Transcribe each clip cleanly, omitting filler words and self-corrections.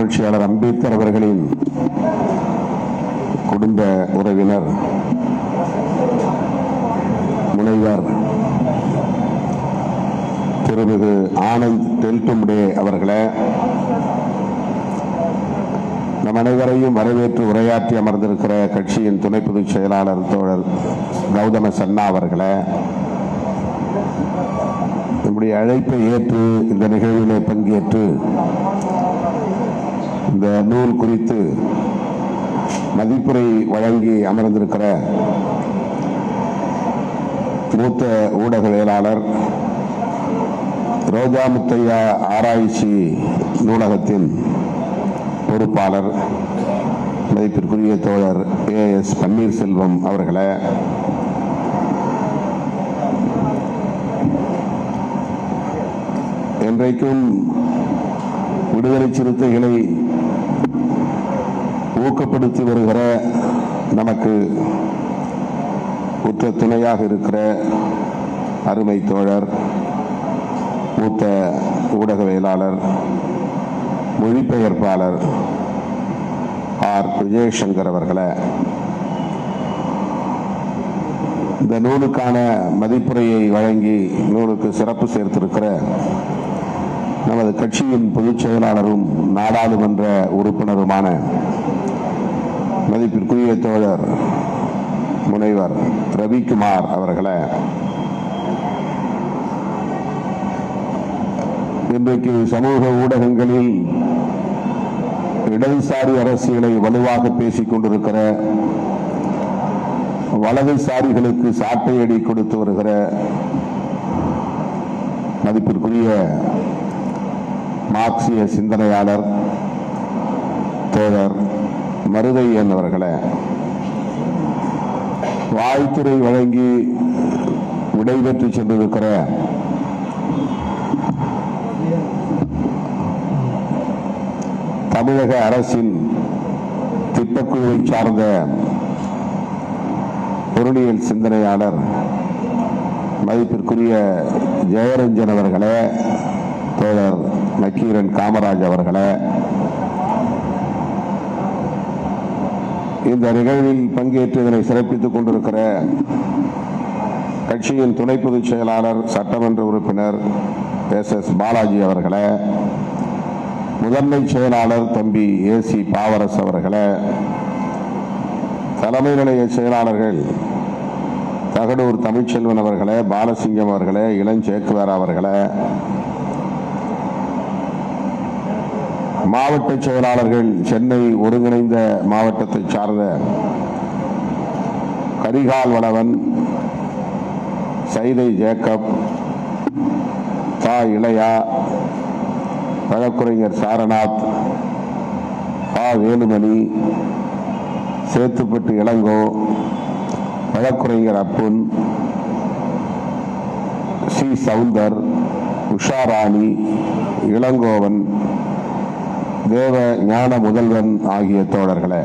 புரட்சியாளர் அம்பேத்கர் அவர்களின் குடும்ப உறவினர் முனைவர் திருமிகு ஆனந்த் டெல்டும்டே அவர்களே, நம் அனைவரையும் வரவேற்று உரையாற்றி அமர்ந்திருக்கிற கட்சியின் துணை பொதுச் செயலாளர் தோழர் கௌதம சன்னா அவர்களே, நம்முடைய அழைப்பை ஏற்று இந்த நிகழ்விலே பங்கேற்று இந்த நூல் குறித்து மதிப்புரை வழங்கி அமர்ந்திருக்கிற மூத்த ஊடகவியலாளர், ரோஜா முத்தையா ஆராய்ச்சி நூலகத்தின் பொறுப்பாளர் மதிப்பிற்குரிய தோழர் AS பன்னீர்செல்வம் அவர்களே, இன்றைக்கும் விடுதலை சிறுத்தைகளை ஊக்கப்படுத்தி வருகிற நமக்கு உற்ற துணையாக இருக்கிற அருமை தோழர் மூத்த ஊடகவியலாளர் மொழிபெயர்ப்பாளர் ஆர் விஜயசங்கர் அவர்களே, இந்த நூலுக்கான மதிப்புரையை வழங்கி நூலுக்கு சிறப்பு சேர்த்திருக்கிற நமது கட்சியின் பொதுச் செயலாளரும் நாடாளுமன்ற உறுப்பினருமான மதிப்பிற்குரிய தோழர் முனைவர் ரவிக்குமார் அவர்களே, இன்றைக்கு சமூக ஊடகங்களில் இடதுசாரி அரசியலை வலுவாக பேசிக் கொண்டிருக்கிற, வலதுசாரிகளுக்கு சாட்டையடி கொடுத்து வருகிற மதிப்பிற்குரிய மார்க்சிய சிந்தனையாளர் தோழர் மருதையன் அவர்களே, வாழ்த்துறை வழங்கி விடைபெற்று சென்றிருக்கிற தமிழக அரசின் திட்டக்குழுவை சார்ந்த பொருளியல் சிந்தனையாளர் மதிப்பிற்குரிய ஜெயரஞ்சன் அவர்களே, தோழர் நக்கீரன் காமராஜ் அவர்களே, இந்த நிகழ்வில் பங்கேற்று இதனை சிறப்பித்துக் கொண்டிருக்கிற கட்சியின் துணை பொதுச் செயலாளர் சட்டமன்ற உறுப்பினர் SS பாலாஜி அவர்களே, முதன்மை செயலாளர் தம்பி AC பாவரஸ் அவர்களே, தலைமை நிலைய செயலாளர்கள் தகடூர் தமிழ்ச்செல்வன் அவர்களே, பாலசிங்கம் அவர்களே, இளஞ்சேக்குவேரா அவர்களே, மாவட்ட செயலாளர்கள் சென்னை ஒருங்கிணைந்த மாவட்டத்தை சார்ந்த கரிகால் வளவன், சைதை ஜேக்கப், தா இளையா, வழக்குரைஞர் சாரநாத், வேலுமணி, சேத்துப்பட்டு இளங்கோ, வழக்குரைஞர் அப்புன், சி சவுந்தர், உஷாராணி, இளங்கோவன், தேவ ஞான முதல்வன் ஆகிய தோழர்களே,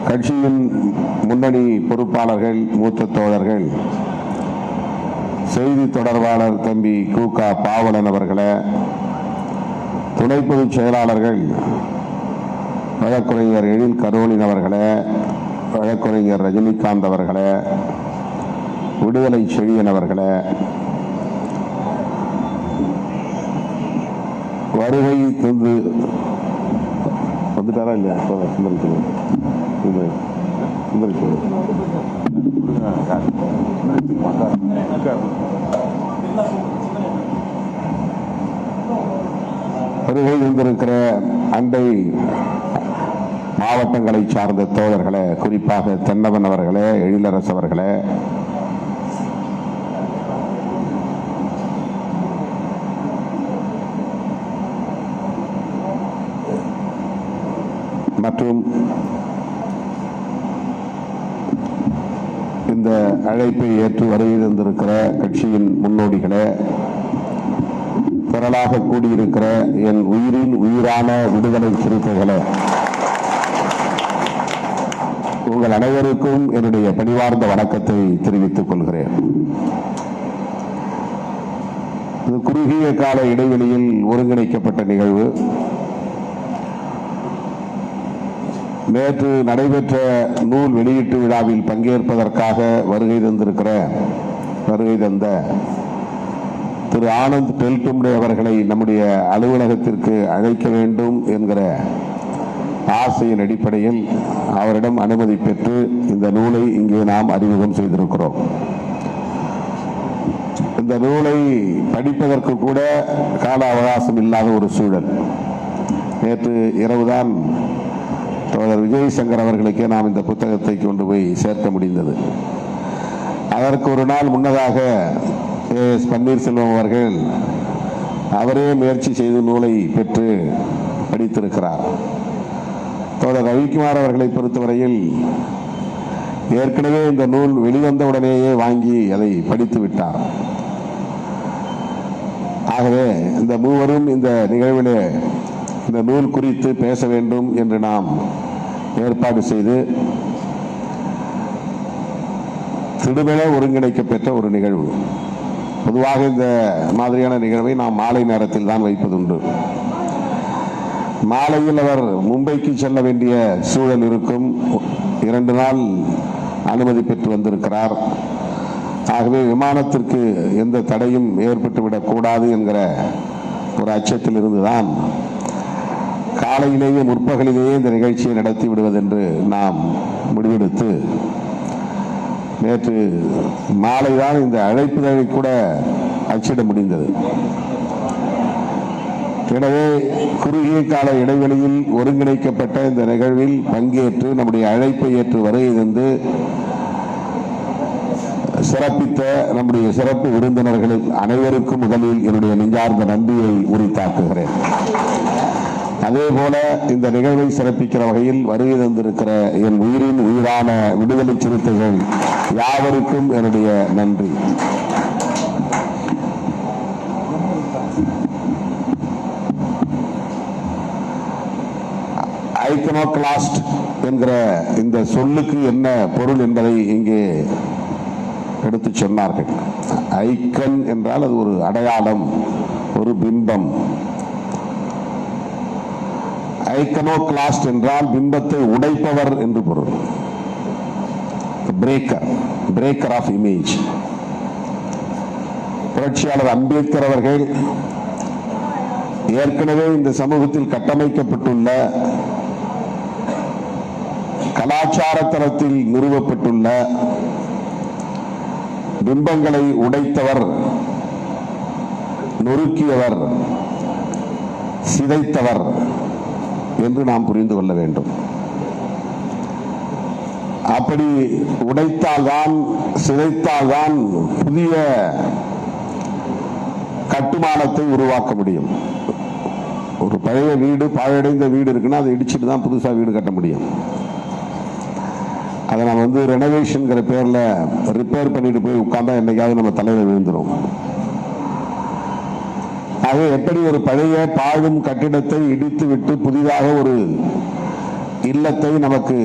கட்சியின் முன்னணி பொறுப்பாளர்கள், மூத்த தோழர்கள், செய்தி தொடர்பாளர் தம்பி கு.க. பாவலன் அவர்களே, துணை பொதுச் செயலாளர்கள் வழக்குரைஞர் எழில் கரோலின் அவர்களே, வழக்குரைஞர் ரஜினிகாந்த் அவர்களே, விடுதலை செழியன் அவர்களே, வருகை தந்து வந்துட்டாரா இல்லையா? வருகை தந்திருக்கிற அண்டை மாவட்டங்களை சார்ந்த தோழர்களே, குறிப்பாக தென்னவன் அவர்களே, எழிலரசு அவர்களே, மற்றும் இந்த அழைப்பை ஏற்று வருகை தந்திருக்கிற கட்சியின் முன்னோடிகளே, திரளாக கூடியிருக்கிற என் உயிரின் உயிரான விடுதலை சிறுத்தைகளே, உங்கள் அனைவருக்கும் என்னுடைய பணிவார்ந்த வணக்கத்தை தெரிவித்துக் கொள்கிறேன். இது குறுகிய கால இடைவெளியில் ஒருங்கிணைக்கப்பட்ட நிகழ்வு. நேற்று நடைபெற்ற நூல் வெளியீட்டு விழாவில் பங்கேற்பதற்காக வருகை தந்த திரு ஆனந்த் டெல்டும்டே அவர்களை நம்முடைய அலுவலகத்திற்கு அழைக்க வேண்டும் என்கிற ஆசையின் அடிப்படையில் அவரிடம் அனுமதி பெற்று இந்த நூலை இங்கே நாம் அறிமுகம் செய்திருக்கிறோம். இந்த நூலை படிப்பதற்கு கூட கால அவகாசம் இல்லாத ஒரு சூழல். நேற்று இரவுதான் தோழர் விஜய் சங்கர் அவர்களுக்கே நாம் இந்த புத்தகத்தை கொண்டு போய் சேர்க்க முடிந்தது. அதற்கு ஒரு நாள் முன்னதாக எஸ் பன்னீர்செல்வம் அவர்கள் அவரே முயற்சி செய்து நூலை பெற்று படித்திருக்கிறார். தோழர் ரவிக்குமார் அவர்களை பொறுத்தவரையில் ஏற்கனவே இந்த நூல் வெளிவந்த உடனேயே வாங்கி அதை படித்து விட்டார். ஆகவே இந்த மூவரும் இந்த நிகழ்விலே இந்த நூல் குறித்து பேச வேண்டும் என்று நாம் ஏற்பாடு செய்து திடுமென ஒருங்கிணைக்கப்பெற்ற ஒரு நிகழ்வு. பொதுவாக இந்த மாதிரியான நிகழ்வை நாம் மாலை நேரத்தில் தான் வைப்பதுண்டு. மாலையில் அவர் மும்பைக்கு செல்ல வேண்டிய சூழல் இருக்கும். 2 நாள் அனுமதி பெற்று வந்திருக்கிறார். ஆகவே விமானத்திற்கு எந்த தடையும் ஏற்பட்டுவிடக் கூடாது என்கிற ஒரு அச்சத்தில் இருந்துதான் காலையிலேயே முற்பகலிலேயே இந்த நிகழ்ச்சியை நடத்தி விடுவதென்று நாம் முடிவெடுத்து நேற்று மாலைதான் இந்த அழைப்புதழை கூட அச்சிட முடிந்தது. எனவே குறுகிய கால இடைவெளியில் ஒருங்கிணைக்கப்பட்ட இந்த நிகழ்வில் பங்கேற்று நம்முடைய அழைப்பை ஏற்று வருகை தந்து சிறப்பித்த நம்முடைய சிறப்பு விருந்தினர்கள் அனைவருக்கும் முதலில் என்னுடைய நெஞ்சார்ந்த நன்றியை உரித்தாக்குகிறேன். அதே போல இந்த நிகழ்வை சிறப்பிக்கிற வகையில் வருகை தந்திருக்கிற என் உயிரின் உயிரான விடுதலை சிறுத்தைகள் யாவருக்கும் என்னுடைய நன்றி. ஐக்கனோக்ளாஸ்ட் என்கிற இந்த சொல்லுக்கு என்ன பொருள் என்பதை இங்கே எடுத்து சொன்னார்கள். ஐக்கன் என்றால் அது ஒரு அடையாளம், ஒரு பிம்பம். ஐக்கனோக்ளாஸ்ட் என்றால் பிம்பத்தை உடைப்பவர் என்று பொருள். Breaker of image. புரட்சியாளர் அம்பேத்கர் அவர்கள் ஏற்கனவே இந்த சமூகத்தில் கட்டமைக்கப்பட்டுள்ள கலாச்சார தளத்தில் நிறுவப்பட்டுள்ள பிம்பங்களை உடைத்தவர், நொறுக்கியவர், சிதைத்தவர் என்று நாம் புரிந்து கொள்ள வேண்டும். அப்படி உடைத்தால்தான், சிதைத்தால்தான் புதிய கட்டுமானத்தை உருவாக்க முடியும். ஒரு பழைய வீடு, பாழடைந்த வீடு இருக்குன்னா அதை இடிச்சுட்டு தான் புதுசா வீடு கட்ட முடியும். அதை நம்ம ரெனோவேஷன்ங்கிற பேர்ல ரிப்பேர் பண்ணிட்டு போய் உட்கார்ந்தா என்னைக்காவது நம்ம தலையில விழுந்துரும். ஆக எப்படி ஒரு பழைய பாழும் கட்டிடத்தை இடித்து விட்டு புதிதாக ஒரு இல்லத்தை நமக்கு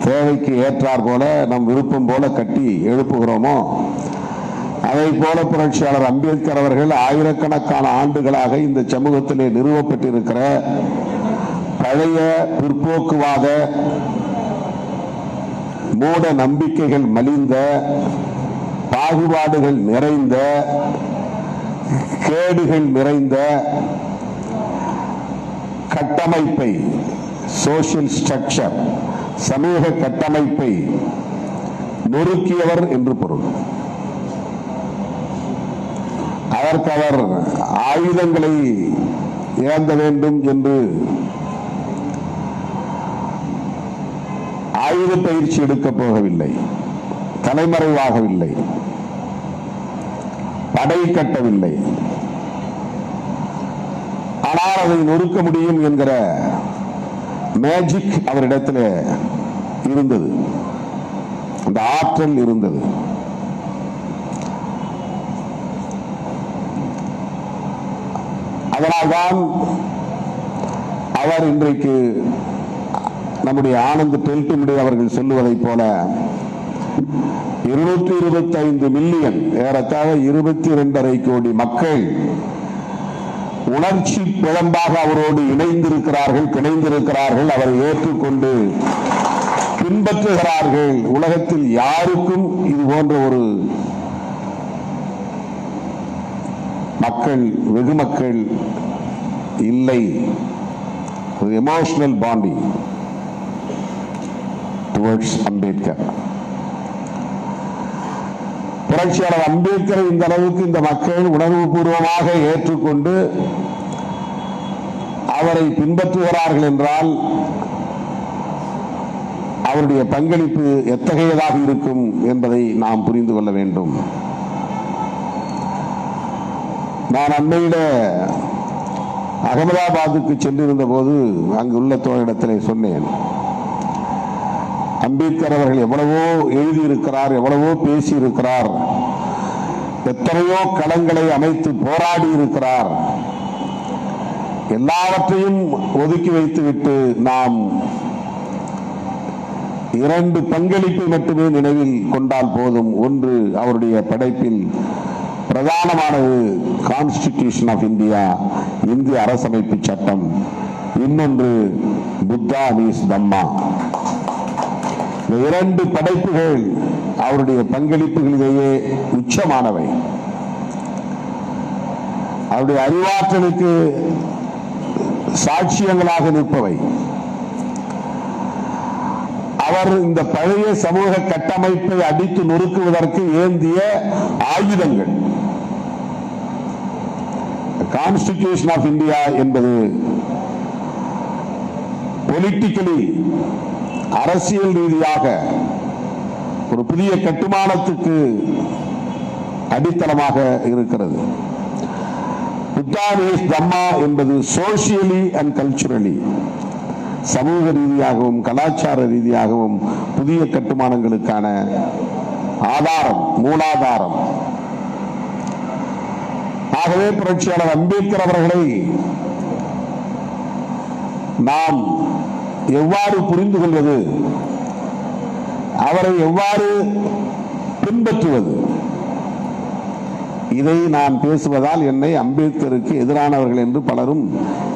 தேவைக்கு ஏற்றார் போல நம் விருப்பம் போல கட்டி எழுப்புகிறோமோ, அதை போல புரட்சியாளர் அம்பேத்கர் அவர்கள் ஆயிரக்கணக்கான ஆண்டுகளாக இந்த சமூகத்திலே நிறுவப்பட்டிருக்கிற பழைய பிற்போக்குவாத மூட நம்பிக்கைகள் மலிந்த, பாகுபாடுகள் நிறைந்த, கேடுகள் நிறைந்த கட்டமைப்பை, சோசியல் ஸ்ட்ரக்சர், சமூக கட்டமைப்பை நொறுக்கியவர் என்று பொருள். அதற்கு அவர் ஆயுதங்களை ஏந்த வேண்டும் என்று ஆயுத பயிற்சி எடுக்க போகவில்லை, தலைமறைவாகவில்லை, படை கட்டவில்லை. ஆனால் அதை நொறுக்க முடியும் என்கிற மேஜிக் அவரிடத்தில் இருந்தது, அந்த ஆற்றல் இருந்தது. அதனால்தான் அவர் இன்றைக்கு நம்முடைய ஆனந்த் டெல்டும்டே அவர்கள் சொல்லுவதை போல 225 மில்லியன், ஏறத்தாழ 22.5 கோடி மக்கள் உணர்ச்சி பிழம்பாக அவரோடு இணைந்திருக்கிறார்கள். அவரை ஏற்றுக்கொண்டு பின்பற்றுகிறார்கள். உலகத்தில் யாருக்கும் இது போன்ற ஒரு மக்கள், வெகு மக்கள் இல்லை. ஒரு எமோஷனல் பாண்டிங் டுவர்ட்ஸ் அம்பேத்கர். புரட்சியாளர் அம்பேத்கரை இந்த அளவுக்கு இந்த மக்கள் உணர்வு பூர்வமாக ஏற்றுக்கொண்டு அவரை பின்பற்றுகிறார்கள் என்றால் அவருடைய பங்களிப்பு எத்தகையதாக இருக்கும் என்பதை நாம் புரிந்து கொள்ள வேண்டும். நான் அண்மையில அகமதாபாத்துக்கு சென்றிருந்த போது அங்குள்ள தோழரிடத்திலே சொன்னேன், அம்பேத்கர் அவர்கள் எவ்வளவோ எழுதியிருக்கிறார், எவ்வளவோ பேசியிருக்கிறார், எத்தனையோ களங்களை அமைத்து போராடி இருக்கிறார். எல்லாவற்றையும் ஒதுக்கி வைத்துவிட்டு நாம் 2 பங்களிப்பை மட்டுமே நினைவில் கொண்டால் போதும். ஒன்று, அவருடைய படைப்பில் பிரதானமானது கான்ஸ்டிடியூஷன் ஆஃப் இந்தியா, இந்திய அரசமைப்பு சட்டம். இன்னொன்று புத்தா மீஸ் தம்மா. இந்த 2 படைப்புகள் அவருடைய பங்களிப்புகளிலேயே உச்சமானவை. அவருடைய அறிவாற்றலுக்கு சாட்சியங்களாக நிற்பவை. அவர் இந்த பழைய சமூக கட்டமைப்பை அடித்து நொறுக்குவதற்கு ஏந்திய ஆயுதங்கள். கான்ஸ்டிடியூஷன் ஆஃப் இந்தியா என்பது பொலிட்டிக்கலி, அரசியல் ரீதியாக ஒரு புதிய கட்டுமானத்துக்கு அடித்தளமாக இருக்கிறது. புத்தா மீஸ் தம்மா என்பது சோசியலி அண்ட் கல்ச்சுரலி, சமூக ரீதியாகவும் கலாச்சார ரீதியாகவும் புதிய கட்டுமானங்களுக்கான ஆதாரம், மூலாதாரம். ஆகவே புரட்சியாளர் அம்பேத்கர் அவர்களை நாம் எவ்வாறு புரிந்து கொள்வது, அவரை எவ்வாறு பின்பற்றுவது, இதை நான் பேசுவதால் என்னை அம்பேத்கருக்கு எதிரானவர்கள் என்று பலரும்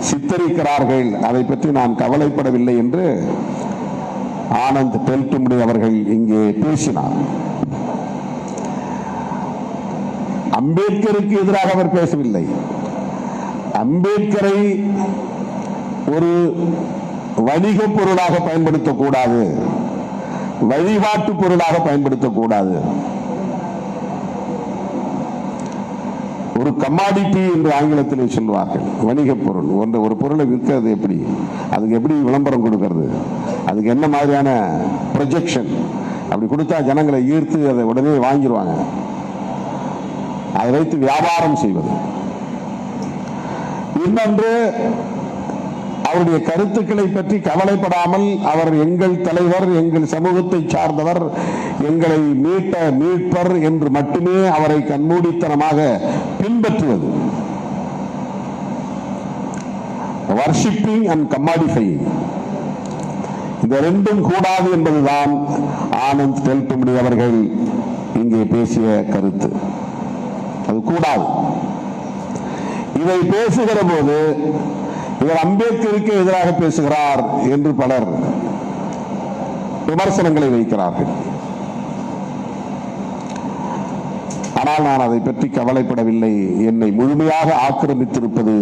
சித்தரிக்கிறார்கள். அதை பற்றி நான் கவலைப்படவில்லை என்று ஆனந்த் டெல்டும்டே அவர்கள் இங்கே பேசினார். அம்பேத்கருக்கு எதிராக அவர் பேசவில்லை. அம்பேத்கரை ஒரு வணிக பொருளாக பயன்படுத்தக்கூடாது, வழிபாட்டு பொருளாக பயன்படுத்தக்கூடாது. ஒரு கமாடிட்டி என்று ஆங்கிலத்தில் சொல்வார்கள், வணிக பொருள். ஒரு பொருளை விற்கிறது எப்படி, அதுக்கு எப்படி விளம்பரம் கொடுக்கிறது, அதுக்கு என்ன மாதிரியான ப்ரொஜெக்ஷன், அப்படி கொடுத்தா ஜனங்களை ஈர்த்து அதை உடனே வாங்கிடுவாங்க. அதை வைத்து வியாபாரம் செய்வது. இன்னொன்று, அவருடைய கருத்துக்களை பற்றி கவலைப்படாமல் அவர் எங்கள் தலைவர், எங்கள் சமூகத்தை சார்ந்தவர், எங்களை மீட்பர் என்று மட்டுமே அவரை கண்மூடித்தனமாக பின்பற்றுவது. வர்ஷிப்பிங் அண்ட் கமாடிஃபையிங், இந்த 2ம் கூடாது என்பதுதான் ஆனந்த் டெல்டும்டே அவர்கள் இங்கே பேசிய கருத்து. அது கூடாது. இதை பேசுகிற போது இவர் அம்பேத்கருக்கு எதிராக பேசுகிறார் என்று பலர் விமர்சனங்களை வைக்கிறார்கள். ஆனால் நான் அதை பற்றி கவலைப்படவில்லை. என்னை முழுமையாக ஆக்கிரமித்திருப்பது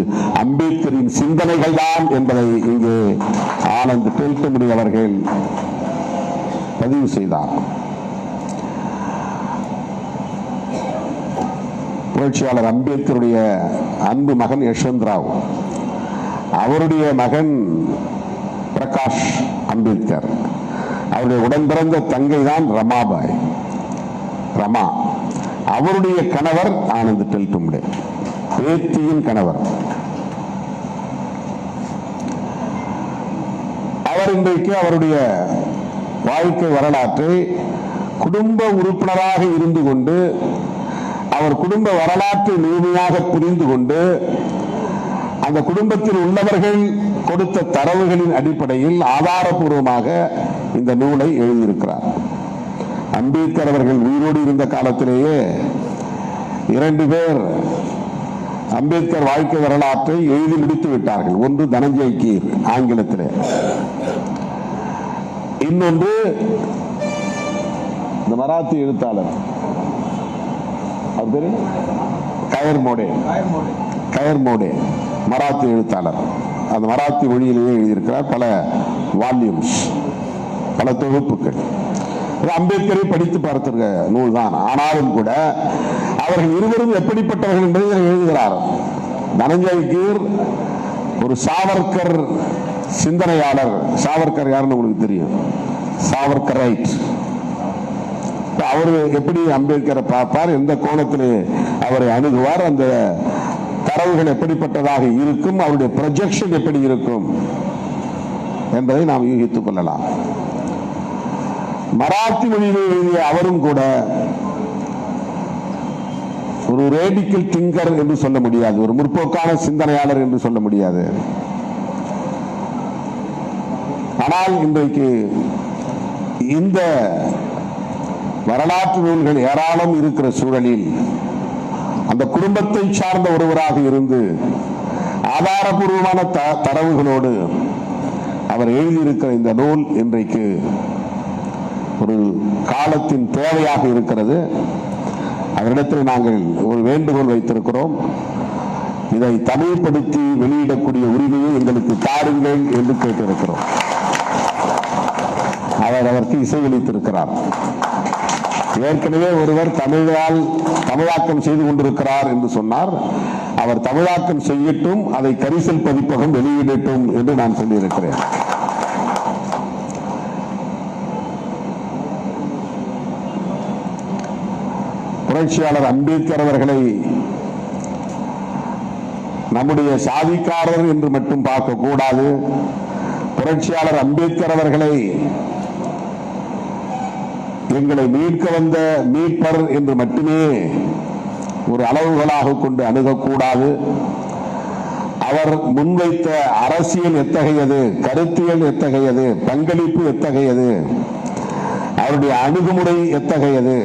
அம்பேத்கரின் சிந்தனைகள் தான் என்பதை இங்கே ஆனந்த் டெல்டும்டே அவர்கள் பதிவு செய்தார். புரட்சியாளர் அம்பேத்கருடைய அன்பு மகன் யஷ்வந்த் ராவ், அவருடைய மகன் பிரகாஷ் அம்பேத்கர், அவருடைய உடன் பிறந்த தங்கை தான் ரமாபாய், ரமா. அவருடைய கணவர் ஆனந்த் டெல்டும்டே, பேத்தியின் கணவர். அவர் இன்றைக்கு அவருடைய வாழ்க்கை வரலாற்றை குடும்ப உறுப்பினராக இருந்து கொண்டு, அவர் குடும்ப வரலாற்றை முழுமையாக புரிந்து கொண்டு, அந்த குடும்பத்தில் உள்ளவர்கள் கொடுத்த தரவுகளின் அடிப்படையில் ஆதாரபூர்வமாக இந்த நூலை எழுதியிருக்கிறார். அம்பேத்கர் அவர்கள் உயிரோடு இருந்த காலத்திலேயே 2 பேர் அம்பேத்கர் வாழ்க்கை வரலாற்றை எழுதி முடித்து விட்டார்கள். ஒன்று தனஞ்சய் கீர் ஆங்கிலத்தில், இன்னொன்று இந்த மராத்தி எழுத்தாளர் அவர் பேரு கயர் மோடே மராத்தி எழுத்தாளர். அந்த மராத்தி மொழியிலேயே எழுதியிருக்கிறார். பல வால்யூம்ஸ், பல தொகுப்புகள். அம்பேத்கரை படித்து பார்த்திருக்க நூல் தான். ஆனாலும் கூட அவர்கள் இருவரும் எப்படிப்பட்டவர்கள் என்பதை எழுதுகிறார். தனஞ்சய் கீர் ஒரு சாவர்கர் சிந்தனையாளர். சாவர்கர் யாருன்னு உங்களுக்கு தெரியும், சாவர்கர் ரைட். அவர் எப்படி அம்பேத்கரை பார்ப்பார், எந்த கோணத்தில் அவரை அணுகுவார், அந்த தரவுகள் எப்படிப்பட்டதாக இருக்கும், அவருடைய ப்ரொஜெக்ஷன் எப்படி இருக்கும் என்பதை நாம் யூகித்துக் கொள்ளலாம். மராத்தி மொழியில் எழுதிய அவரும் கூட ஒரு ரேடிக்கல் திங்கர் என்று சொல்ல முடியாது, ஒரு முற்போக்கான சிந்தனையாளர் என்று சொல்ல முடியாது. ஆனால் இன்றைக்கு இந்த வரலாற்று நூல்கள் ஏராளம் இருக்கிற சூழலில் அந்த குடும்பத்தை சார்ந்த ஒருவராக இருந்து ஆதாரபூர்வமான தரவுகளோடு அவர் எழுதியிருக்கிற இந்த நூல் இன்றைக்கு ஒரு காலத்தின் தேவையாக இருக்கிறது. அவரிடத்தில் நாங்கள் ஒரு வேண்டுகோள் வைத்திருக்கிறோம். இதை தமிழ்படுத்தி வெளியிடக்கூடிய உரிமையை எங்களுக்கு தாருங்கள் என்று கேட்டிருக்கிறோம். அவர் அதற்கு இசையளித்திருக்கிறார். ஏற்கனவே ஒருவர் தமிழாக்கம் செய்து கொண்டிருக்கிறார் என்று சொன்னார். அவர் தமிழாக்கம் செய்யட்டும், அதை கரிசல் பதிப்பகம் வெளியிடட்டும் என்று நான் சொல்லியிருக்கிறேன். புரட்சியாளர் அம்பேத்கர் அவர்களை நம்முடைய சாதிக்காரர் என்று மட்டும் பார்க்க கூடாது. புரட்சியாளர் அம்பேத்கர் அவர்களை எங்களை மீட்க வந்த மீட்பர் என்று மட்டுமே ஒரு அளவுகளாக கொண்டு அணுகக்கூடாது. அவர் முன்வைத்த அரசியல் எத்தகையது, கருத்தியல் எத்தகையது, பங்களிப்பு எத்தகையது, அவருடைய அணுகுமுறை எத்தகையது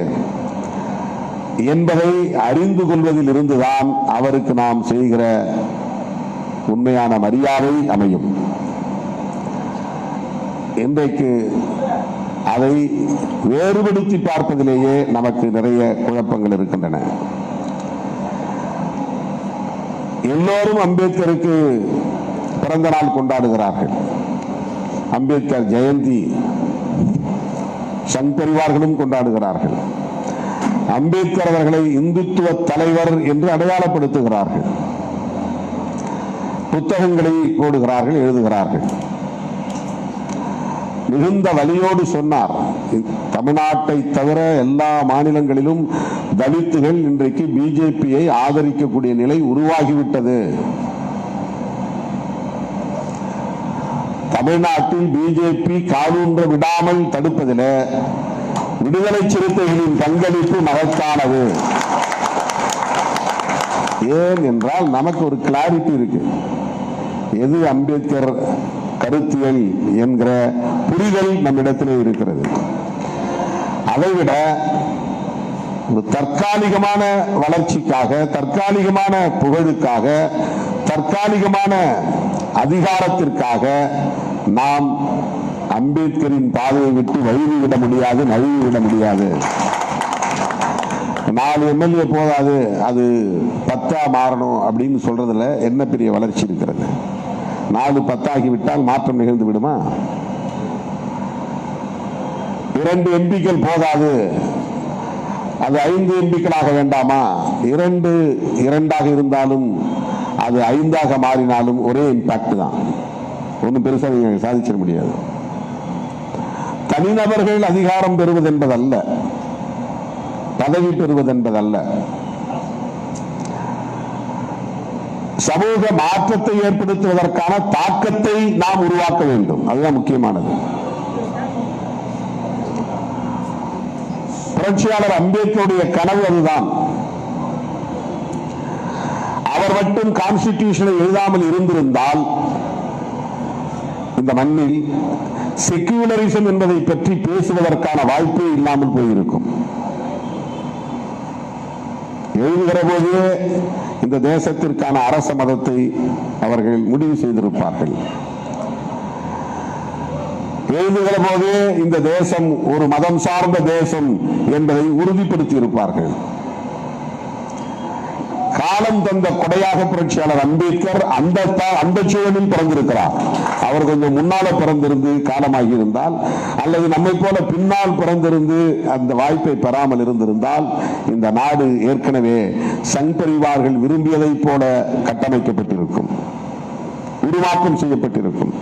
என்பதை அறிந்து கொள்வதில் இருந்துதான் அவருக்கு நாம் செய்கிற உண்மையான மரியாதை அமையும். இன்றைக்கு அதை வேறுபடுத்தி பார்ப்பதிலேயே நமக்கு நிறைய குழப்பங்கள் இருக்கின்றன. எல்லோரும் அம்பேத்கருக்கு பிறந்த நாள் கொண்டாடுகிறார்கள். அம்பேத்கர் ஜெயந்தி சங் பரிவார்களும் கொண்டாடுகிறார்கள். அம்பேத்கர் அவர்களை இந்துத்துவ தலைவர் என்று அடையாளப்படுத்துகிறார்கள். புத்தகங்களை போடுகிறார்கள், எழுதுகிறார்கள். மிகுந்த வலியோடு சொன்னார், தமிழ்நாட்டை தவிர எல்லா மாநிலங்களிலும் தலித்துகள் இன்றைக்கு பிஜேபியை ஆதரிக்கக்கூடிய நிலை உருவாகிவிட்டது. தமிழ்நாட்டில் பிஜேபி காலூன்ற விடாமல் தடுப்பதில் விடுதலை சிறுத்தைகளின் பங்களிப்பு மகத்தானது. ஏன் என்றால் நமக்கு ஒரு கிளாரிட்டி இருக்கு, எது அம்பேத்கர் கருத்தியல் என்கிற புரிதல் நம்மிடத்திலே இருக்கிறது. அதைவிட ஒரு தற்காலிகமான வளர்ச்சிக்காக, தற்காலிகமான புகழுக்காக, தற்காலிகமான அதிகாரத்திற்காக நாம் அம்பேத்கரின் பாதையை விட்டு வழிவிட முடியாது, நழுவிவிட முடியாது. 4 எம்எல்ஏ போதாது, அது 10 மாறணும் அப்படின்னு சொல்றதுல என்ன பெரிய வளர்ச்சி இருக்கிறது? 4 10 ஆகிவிட்டால் மாற்றம் நிகழ்ந்து விடுமா? 2 எம்பிக்கள் போதாது, அது 5 எம்பிக்களாக வேண்டாமா? 2 2ஆக இருந்தாலும் அது 5ஆக மாறினாலும் ஒரே இம்பாக்ட் தான். ஒன்றும் பெருசாக நீங்க சாதிச்சிட முடியாது. தனிநபர்கள் அதிகாரம் பெறுவது என்பதல்ல, பதவி பெறுவது என்பதல்ல, சமூக மாற்றத்தை ஏற்படுத்துவதற்கான தாக்கத்தை நாம் உருவாக்க வேண்டும். அதுதான் முக்கியமானது. புரட்சியாளர் அம்பேத்கருடைய கனவு அதுதான். அவர் மட்டும் கான்ஸ்டிடியூஷனை எழுதாமல் இருந்திருந்தால் இந்த மண்ணில் செக்யூலரிசம் என்பதை பற்றி பேசுவதற்கான வாய்ப்பே இல்லாமல் போயிருக்கும். எழுதுகிற போதே இந்த தேசத்திற்கான அரச மதத்தை அவர்கள் முடிவு செய்திருப்பார்கள். எழுதுகிற போதே இந்த தேசம் ஒரு மதம் சார்ந்த தேசம் என்பதை உறுதிப்படுத்தி இருப்பார்கள். காலம் தந்த கொடையாக புரட்சியாளர் அம்பேத்கர் அந்த சூழலில் பிறந்திருக்கிறார். அவர் கொஞ்சம் முன்னால பிறந்திருந்து காலமாகி இருந்தால், அல்லது நம்மை போல பின்னால் பிறந்திருந்து அந்த வாய்ப்பை பெறாமல் இருந்திருந்தால், இந்த நாடு ஏற்கனவே சங் பரிவார்கள் விரும்பியதை போல கட்டமைக்கப்பட்டிருக்கும், உருவாக்கம் செய்யப்பட்டிருக்கும்.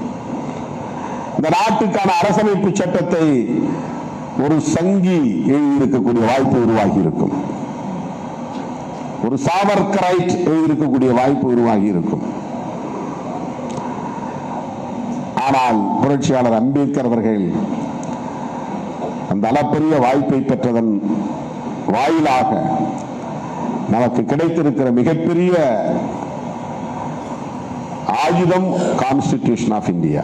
இந்த நாட்டுக்கான அரசமைப்பு சட்டத்தை ஒரு சங்கி எழுதியிருக்கக்கூடிய வாய்ப்பு உருவாகி இருக்கும், ஒரு சாவர்கரைட் எழுதியிருக்கக்கூடிய வாய்ப்பு உருவாகி இருக்கும். ஆனால் புரட்சியாளர் அம்பேத்கர் அவர்கள் அந்த அளப்பரிய வாய்ப்பை பெற்றதன் வாயிலாக நமக்கு கிடைத்திருக்கிற மிகப்பெரிய ஆயுதம் கான்ஸ்டிடியூஷன் ஆஃப் இந்தியா.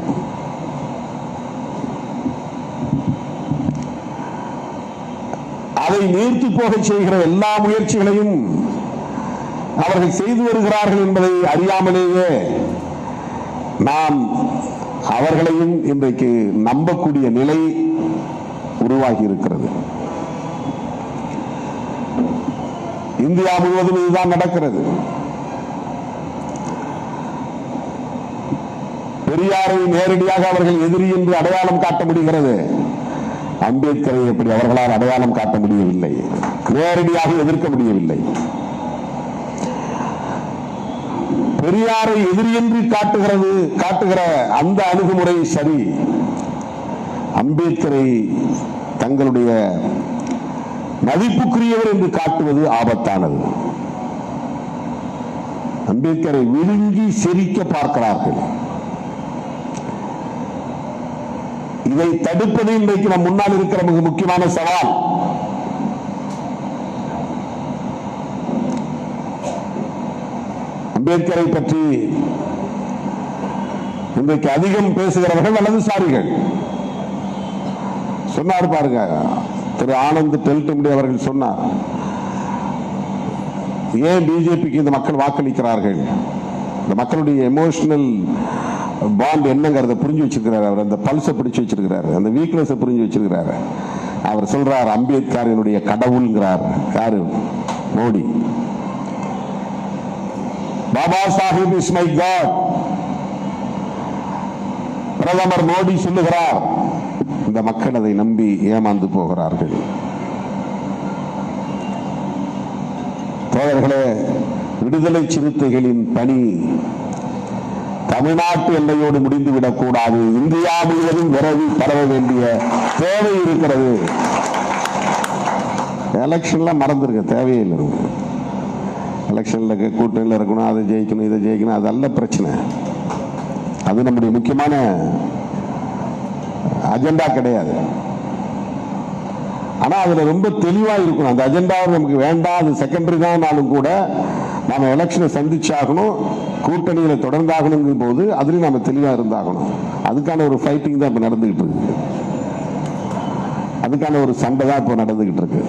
அதை நீர்த்து போக செய்கிற எல்லா முயற்சிகளையும் அவர்கள் செய்து வருகிறார்கள் என்பதை அறியாமலேயே நாம் அவர்களையும் இன்றைக்கு நம்பக்கூடிய நிலை உருவாகி இருக்கிறது. இந்தியா முழுவதும் இதுதான் நடக்கிறது. பெரியாரை நேரடியாக அவர்கள் எதிரி என்று அடையாளம் காட்ட முடிகிறது. அம்பேத்கரை எப்படி அவர்களால் அடையாளம் காட்ட முடியவில்லை, நேரடியாக எதிர்க்க முடியவில்லை. பெரியாரை எதிரி என்று காட்டுகிற அந்த அணுகுமுறை சரி, அம்பேத்கரை தங்களுடைய மதிப்புக்குரியவர் என்று காட்டுவது ஆபத்தானது. அம்பேத்கரை விழுங்கி செரிக்க பார்க்கிறார்கள். இதை தடுப்பது இன்றைக்கு நம் முன்னால் இருக்கிற மிக முக்கியமான சவால். அம்பேத்கரை பற்றி இன்றைக்கு அதிகம் பேசுகிறவர்கள் வலதுசாரிகள். சொன்னார் பாருங்க, திரு ஆனந்த் டெல்டும்படி அவர்கள் சொன்னார், ஏன் பிஜேபிக்கு இந்த மக்கள் வாக்களிக்கிறார்கள், இந்த மக்களுடைய எமோஷனல் பாண்ட் என்னங்கிறத புரிஞ்சு வச்சிருக்கிறார். அவர் அந்த பல்ஸை பிடிச்சு வச்சிருக்கிறார், அந்த வீக்னஸை புரிஞ்சு வச்சிருக்கிறார். அவர் சொல்றார், அம்பேத்கரினுடைய கடவுள்ங்கிறார். யாரு? Modi. Baba Sahib is my god. பிரதமர் மோடி சொல்லுகிறார். இந்த மக்கள் அதை நம்பி ஏமாந்து போகிறார்கள். தோழர்களே, விடுதலை சிறுத்தைகளின் பணி தமிழ்நாட்டு எல்லையோடு முடிந்துவிடக் கூடாது. இந்தியா முழுவதும் விரைவி பரவ வேண்டிய தேவை இருக்கிறது. எலெக்ஷன்ல மறந்துருக்க தேவையே இல்லை. எலெக்ஷன்ல கூட்டணியில் இருக்கணும், அதை ஜெயிக்கணும், இதை ஜெயிக்கணும், அதல்ல பிரச்சனை. அது நம்முடைய முக்கியமான அஜெண்டா கிடையாது. ஆனா அதுல ரொம்ப தெளிவா இருக்கணும். அந்த அஜெண்டா நமக்கு வேண்டாம், அது செகண்டரி தான் கூட நாம எலெக்ஷனை சந்திச்சாகணும், கூட்டணியில தொடர்ந்தாகணும் போது அதுலயும் நாம தெளிவா இருந்தாகணும். அதுக்கான ஒரு ஃபைட்டிங் தான் இப்ப நடந்துகிட்டு இருக்கு. அதுக்கான ஒரு சண்டை தான் இப்ப நடந்துகிட்டு இருக்கு.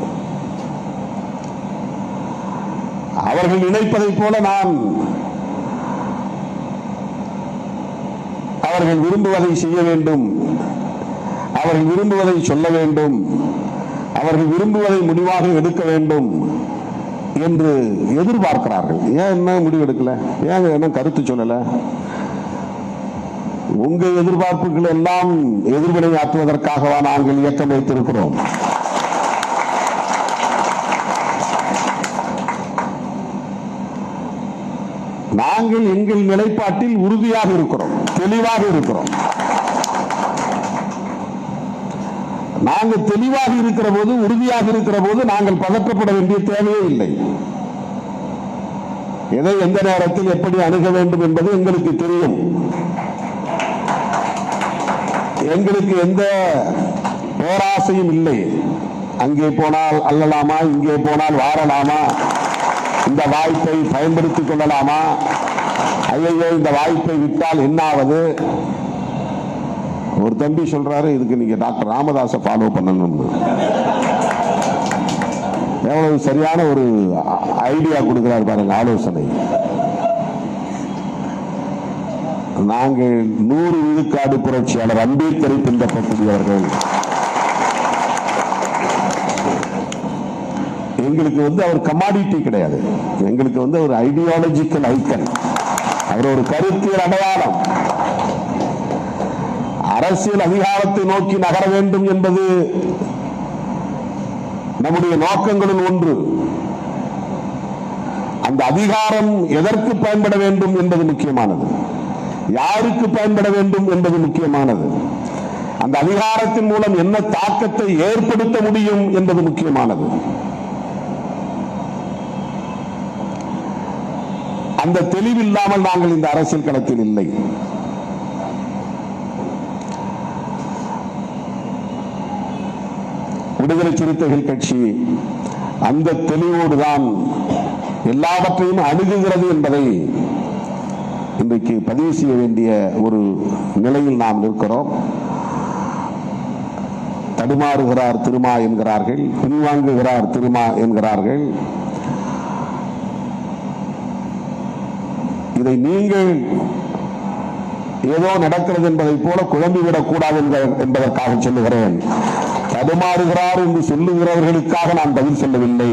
அவர்கள் நினைப்பதை போல நான் அவர்கள் விரும்புவதை செய்ய வேண்டும், அவர்கள் விரும்புவதை சொல்ல வேண்டும், அவர்கள் விரும்புவதை முடிவாக எடுக்க வேண்டும் என்று எதிர்பார்க்கிறார்கள். ஏன் என்ன முடிவு எடுக்கல, ஏன் என்ன கருத்து சொல்லல? உங்க எதிர்பார்ப்புகள் எல்லாம் எதிர்வினையாற்றுவதற்காகவா நாங்கள் இயக்கம் வைத்திருக்கிறோம்? நாங்கள் எங்கள் நிலைப்பாட்டில் உறுதியாக இருக்கிறோம், தெளிவாக இருக்கிறோம். நாங்கள் தெளிவாக இருக்கிற போது, உறுதியாக இருக்கிற போது நாங்கள் பதற்றப்பட வேண்டிய தேவையே இல்லை. எதை எந்த நேரத்தில் எப்படி அணுக வேண்டும் என்பது எங்களுக்கு தெரியும். எங்களுக்கு எந்த பேராசையும் இல்லை. அங்கே போனால் அல்லலாமா, இங்கே போனால் வாரலாமா, இந்த வாய்ப்பை பயன்படுத்திக் கொள்ளலாமா, ஐயோ இந்த வாய்ப்பை விட்டால் என்னாவது, ஒரு தம்பி சொல்றாரு, இதுக்கு நீங்க டாக்டர் ராமதாஸை ஃபாலோ பண்ணணும்னு. எவ்வளவு சரியான ஒரு ஐடியா கொடுக்கிறார் பாருங்க, ஆலோசனை. நாங்கள் 100 விழுக்காடு புரட்சியாளர் அம்பேத்கரை பின்பற்றக்கூடியவர்கள். எங்களுக்கு அவர் கமாடிட்டி கிடையாது, எங்களுக்கு ஒரு ஐடியாலஜிக்கல் ஐக்கன், அவர் ஒரு கருத்தியல் அடையாளம். அரசியல் அதிகாரத்தை நோக்கி நகர வேண்டும் என்பது நம்முடைய நோக்கங்களில் ஒன்று. அந்த அதிகாரம் எதற்கு பயன்பட வேண்டும் என்பது முக்கியமானது, யாருக்கு பயன்பட வேண்டும் என்பது முக்கியமானது, அந்த அதிகாரத்தின் மூலம் என்ன தாக்கத்தை ஏற்படுத்த முடியும் என்பது முக்கியமானது. அந்த தெளிவில்லாமல் நாங்கள் இந்த அரசியல் களத்தில் இல்லை. விடுதலை சிறுத்தைகள் கட்சி அந்த தெளிவோடுதான் எல்லாவற்றையும் அணுகுகிறது என்பதை இன்றைக்கு பதிவு செய்ய வேண்டிய ஒரு நிலையில் நாம் இருக்கிறோம். தடுமாறுகிறார் திருமா என்கிறார்கள், பின்வாங்குகிறார் திருமா என்கிறார்கள். இதை நீங்கள் ஏதோ நடக்கிறது என்பதை போல குழம்பிவிடக் கூடாது என்பதற்காக சொல்லுகிறேன். தடுமாறுகிறார் என்று சொல்லுகிறவர்களுக்காக நான் பதில் சொல்லவில்லை.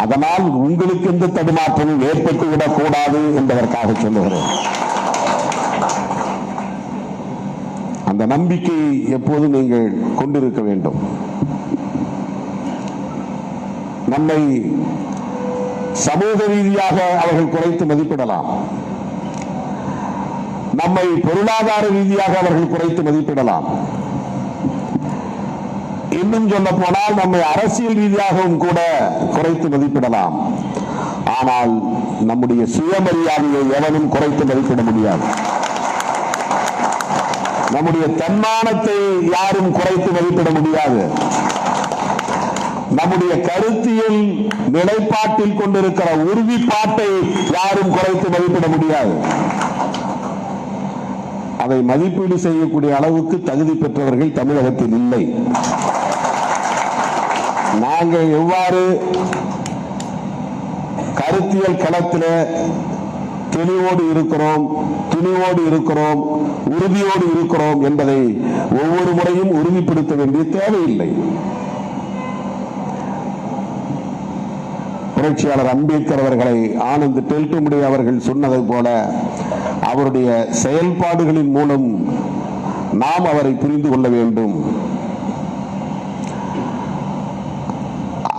அதனால் உங்களுக்கு எந்த தடுமாற்றமும் ஏற்பட்டுவிடக் கூடாது என்பதற்காக சொல்லுகிறேன். அந்த நம்பிக்கை எப்போதும் நீங்கள் கொண்டிருக்க வேண்டும். நம்மை சமூக ரீதியாக அவர்கள் குறைத்து மதிப்பிடலாம், நம்மை பொருளாதார ரீதியாக அவர்கள் குறைத்து மதிப்பிடலாம், இன்னும் சொல்ல போனால் நம்மை அரசியல் ரீதியாகவும் கூட குறைத்து மதிப்பிடலாம். ஆனால் நம்முடைய சுயமரியாதையை எவனும் குறைத்து மதிப்பிட முடியாது. நம்முடைய தன்மானத்தை யாரும் குறைத்து மதிப்பிட முடியாது. நம்முடைய கருத்தியல் நிலைப்பாட்டில் கொண்டிருக்கிற உறுதிப்பாட்டை யாரும் குறைத்து மதிப்பிட முடியாது. அதை மதிப்பீடு செய்யக்கூடிய அளவுக்கு தகுதி பெற்றவர்கள் தமிழகத்தில் இல்லை. நாங்கள் எவ்வாறு கருத்தியல் களத்தில் தெளிவோடு இருக்கிறோம், துணிவோடு இருக்கிறோம், உறுதியோடு இருக்கிறோம் என்பதை ஒவ்வொரு முறையும் உறுதிப்படுத்த வேண்டிய தேவையில்லை. புரட்சியாளர் அம்பேத்கர் அவர்களை ஆனந்த் டெல்டுமுடி அவர்கள் சொன்னதை போல அவருடைய செயல்பாடுகளின் மூலம் நாம் அவரை புரிந்து கொள்ள வேண்டும்.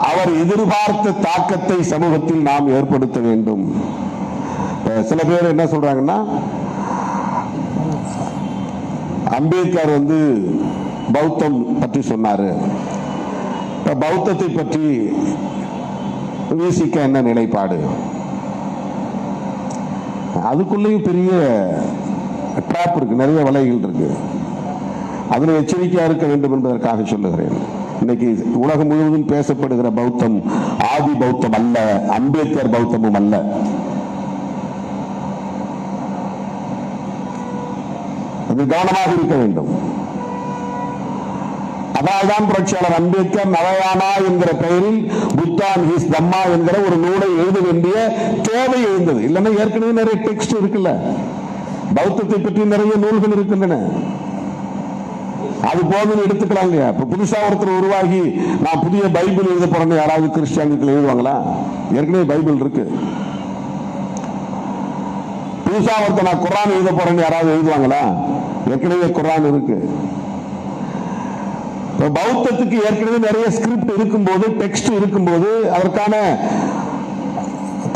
அவர் எதிர்பார்த்த தாக்கத்தை சமூகத்தில் நாம் ஏற்படுத்த வேண்டும். சில பேர் என்ன சொல்றாங்கன்னா, அம்பேத்கர் பௌத்தம் பற்றி சொன்னாரு, பௌத்தத்தை பற்றி விசிக என்ன நிலைப்பாடு? அதுக்குள்ளேயும் பெரிய ட்ராப் இருக்கு, நிறைய வலைகள் இருக்கு. அதுல எச்சரிக்கையா இருக்க வேண்டும் என்பதற்காக சொல்லுகிறேன். இன்னைக்கு உலகம் முழுவதும் பேசப்படுகிற பௌத்தம் ஆதி பௌத்தம் அல்ல, அம்பேத்கர் பௌத்தமும் அல்ல. அது கவனமாக இருக்க வேண்டும். அதனால்தான் புரட்சியாளர் அம்பேத்கர் நவயானா என்கிற பெயரில் புத்தா அண்ட் ஹிஸ் தம்மா என்கிற ஒரு நூலை எழுத வேண்டிய தேவை எழுந்தது. இல்லைன்னா ஏற்கனவே நிறைய டெக்ஸ்ட் இருக்குல்ல, பௌத்தத்தை பற்றி நிறைய நூல்கள் இருக்கின்றன, அது போதும் எடுத்துக்கலாம் இல்லையா? இப்ப புதுசா ஒருத்தர் உருவாகி நான் புதிய பைபிள் எழுத போறேன்னு யாராவது கிறிஸ்டியானிகள் எழுதுவாங்களா? ஏற்கனவே பைபிள் இருக்கு. புதுசா ஒருத்தர் நான் குர்ஆன் எழுத போறேன்னு யாராவது எழுதுவாங்களா? ஏற்கனவே குர்ஆன் இருக்கு. பௌத்தத்துக்கு ஏற்கனவே நிறைய ஸ்கிரிப்ட் இருக்கும்போது, டெக்ஸ்ட் இருக்கும்போது, அதற்கான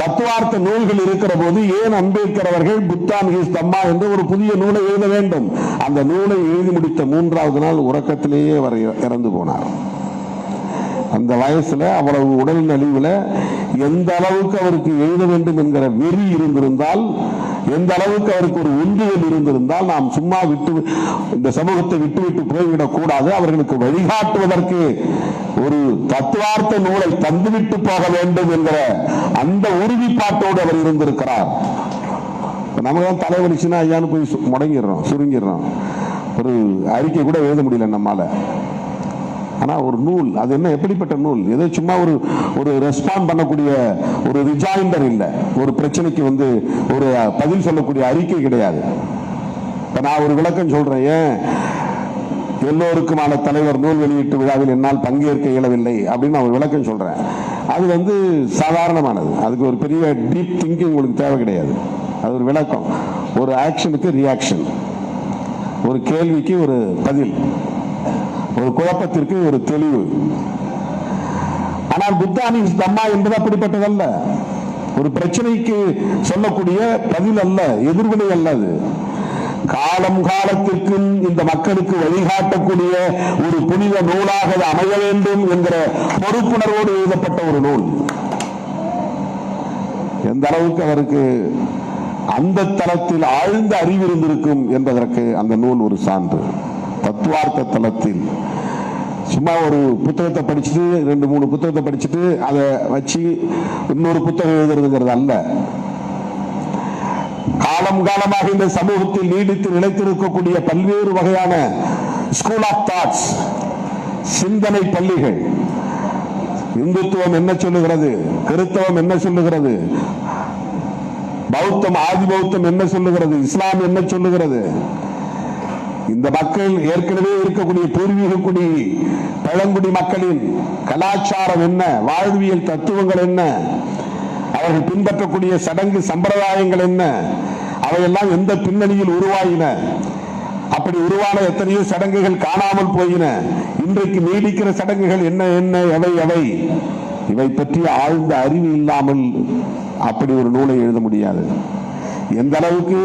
தத்துவார்த்த நூல்கள் இருக்கிற போது ஏன் அம்பேத்கர் அவர்கள் புத்தா அண்ட் ஹிஸ் தம்மா என்று ஒரு புதிய நூலை எழுத வேண்டும்? அந்த நூலை எழுதி முடித்த 3வது நாள் உறக்கத்திலேயே அவர் இறந்து போனார். அந்த வயசுல அவ்வளவு உடல் நலிவுல எந்த அளவுக்கு அவருக்கு எழுத வேண்டும் என்கிற வெறி இருந்திருந்தால், எந்த அளவுக்கு அவருக்கு ஒரு உந்துதல் இருந்திருந்தால், நாம் சும்மா இந்த சமூகத்தை விட்டுவிட்டு போய்விடக் கூடாது, அவர்களுக்கு வழிகாட்டுவதற்கு ஒரு தத்துவார்த்த நூலை தந்துவிட்டு போக வேண்டும் என்கிற அந்த உறுதிப்பாட்டோடு அவர் இருந்திருக்கிறார். நமக்கு தலைவலிச்சுன்னா ஐயான்னு போய் முடங்கிடுறோம், சுருங்கிடுறோம். ஒரு அறிக்கை கூட எழுத முடியல நம்மால. ஆனா ஒரு நூல், அது என்ன எப்படிப்பட்ட நூல்? ஏதோ சும்மா ஒரு ரெஸ்பாண்ட் பண்ணக்கூடிய ஒரு ரிஜாயிண்டர் இல்ல, ஒரு பிரச்சனைக்கு ஒரு பதில் சொல்லக்கூடிய அறிக்கை கிடையாது. இப்ப நான் ஒரு விளக்கம் சொல்றேன். ஏன் எல்லோருக்குமான தலைவர் நூல் வெளியீட்டு விழாவில் என்னால் பங்கேற்க இயலவில்லை அப்படின்னு நான் ஒரு விளக்கம் சொல்றேன். அது சாதாரணமானது, அதுக்கு ஒரு பெரிய டீப் திங்கிங் உங்களுக்கு தேவை கிடையாது. அது ஒரு விளக்கம். ஒரு ஆக்ஷனுக்கு ரியாக்ஷன், ஒரு கேள்விக்கு ஒரு பதில், ஒரு குழப்பத்திற்கு ஒரு தெளிவு. ஆனால் புத்தானி தம்மா என்பது அப்படிப்பட்டதல்ல. ஒரு பிரச்சனைக்கு சொல்லக்கூடிய பதில் அல்ல, எதிர்வினை அல்ல. அது காலம் காலத்திற்கும் இந்த மக்களுக்கு வழிகாட்டக்கூடிய ஒரு புனித நூலாக அமைய வேண்டும் என்கிற பொறுப்புணர்வோடு எழுதப்பட்ட ஒரு நூல். எந்த அளவுக்கு அவருக்கு அந்த தளத்தில் ஆழ்ந்த அறிவு இருந்திருக்கும் என்பதற்கு அந்த நூல் ஒரு சான்று. தத்துவார்த்த தளத்தில் சும்மா ஒரு புத்தகத்தை படிச்சுட்டு 2-3 புத்தகத்தை படிச்சுட்டு அதை வச்சு இன்னொரு புத்தகம் எழுதுறதுங்கிறது அல்ல. காலம் காலமாக இந்த சமூகத்தில் நீடித்து நிலைத்திருக்கக்கூடிய பல்வேறு வகையான ஸ்கூல் ஆஃப் தாட்ஸ், சிந்தனை பள்ளிகள். இந்துத்துவம் என்ன சொல்லுகிறது, கிறிஸ்தவம் என்ன சொல்லுகிறது, பௌத்தம் ஆதி பௌத்தம் என்ன சொல்லுகிறது, இஸ்லாம் என்ன சொல்லுகிறது, இந்த மக்கள் ஏற்கனவே இருக்கக்கூடிய பூர்வீக குடி பழங்குடி மக்களின் கலாச்சாரம் என்ன, வாழ்வியல் தத்துவங்கள் என்ன, அவர்கள் பின்பற்றக்கூடிய சடங்கு சம்பிரதாயங்கள் என்ன, அவையெல்லாம் எந்த பின்னணியில் உருவாயின, அப்படி உருவான எத்தனையோ சடங்குகள் காணாமல் போயின, இன்றைக்கு நீடிக்கிற சடங்குகள் என்ன என்ன, எவை எவை, இவை பற்றி ஆழ்ந்த அறிவு இல்லாமல் அப்படி ஒரு நூலை எழுத முடியாது. எந்த அளவுக்கு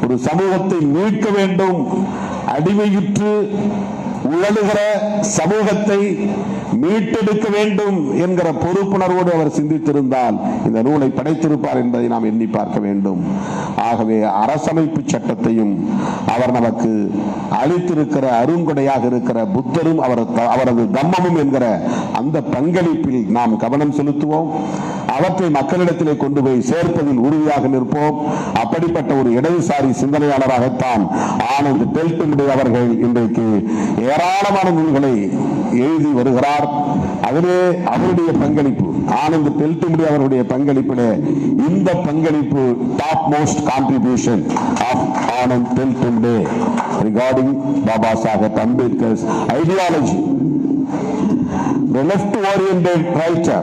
ஒரு சமூகத்தை மீட்க வேண்டும், அடிமையுற்று உழலுகிற சமூகத்தை மீட்டெடுக்க வேண்டும் என்கிற பொறுப்புணர்வோடு அவர் சிந்தித்திருந்தால் இந்த நூலை படைத்திருப்பார் என்பதை நாம் எண்ணி பார்க்க வேண்டும். ஆகவே அரசமைப்பு சட்டத்தையும் அவர் நமக்கு அளித்திருக்கிற அருங்கொடையாக இருக்கிற புத்தரும் அவரது தம்மமும் என்கிற அந்த பங்களிப்பில் நாம் கவனம் செலுத்துவோம். அவற்றை மக்களிடத்திலே கொண்டு போய் சேர்ப்பதில் உறுதியாக நிற்போம். அப்படிப்பட்ட ஒரு இடதுசாரி சிந்தனையாளராகத்தான் ஆனந்த் டெல்டும்டே அவர்கள் இன்றைக்கு ஏராளமான நூல்களை எழுதி வருகிறார். அதிலே அவருடைய பங்களிப்பு, ஆனந்த் டெல்டும்டே அவருடைய பங்களிப்பிலே இந்த பங்களிப்பு top most contribution of Anand Teltumbde regarding Baba Saheb Ambedkar's ideology. The left oriented writer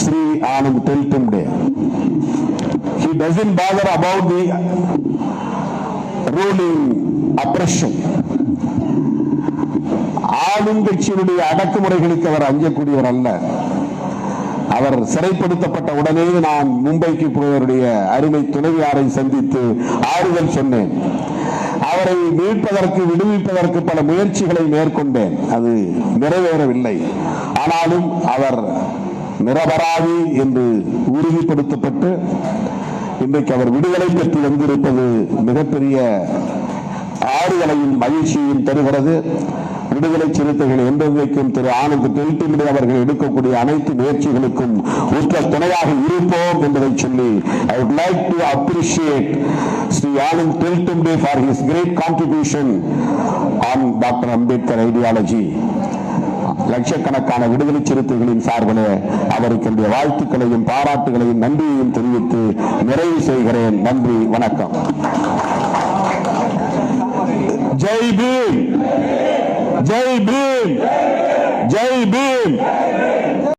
Sri Anand Teltumde, he doesn't bother about the ruling oppression. ஆளுங்கட்சியினுடைய அடக்குமுறைகளுக்கு அவர் அஞ்சக்கூடியவர் அல்ல. அவர் சிறைப்படுத்தப்பட்ட உடனே நான் மும்பைக்கு போயவருடைய அருமை துணைவியாரை சந்தித்து ஆறுதல் சொன்னேன். அவரை மீட்பதற்கு விடுவிப்பதற்கு பல முயற்சிகளை மேற்கொண்டேன். அது நிறைவேறவில்லை. ஆனாலும் அவர் நிரபராதி என்று உறுதிப்படுத்தப்பட்டு இன்றைக்கு அவர் விடுதலை பெற்று வந்திருப்பது மிகப்பெரிய ஆறுதலையும் மகிழ்ச்சியையும் தருகிறது. விடுதலை சிறுத்தைகள் என்றைக்கும் திரு ஆனந்த் டெல்டும்டே அவர்கள் எடுக்கக்கூடிய அனைத்து முயற்சிகளுக்கும் உற்ற துணையாக இருப்போம் என்பதை சொல்லி I would like to appreciate Sri Anand Teltumde for his great contribution on Dr. Ambedkar ideology. லட்சக்கணக்கான விடுதலை சிறுத்தைகளின் சார்பில் அவருக்கு என்னுடைய வாழ்த்துக்களையும் பாராட்டுகளையும் நன்றியையும் தெரிவித்து நிறைவு செய்கிறேன். நன்றி, வணக்கம். ஜெய் பீம், ஜெய் பீம், ஜெய் பீம்.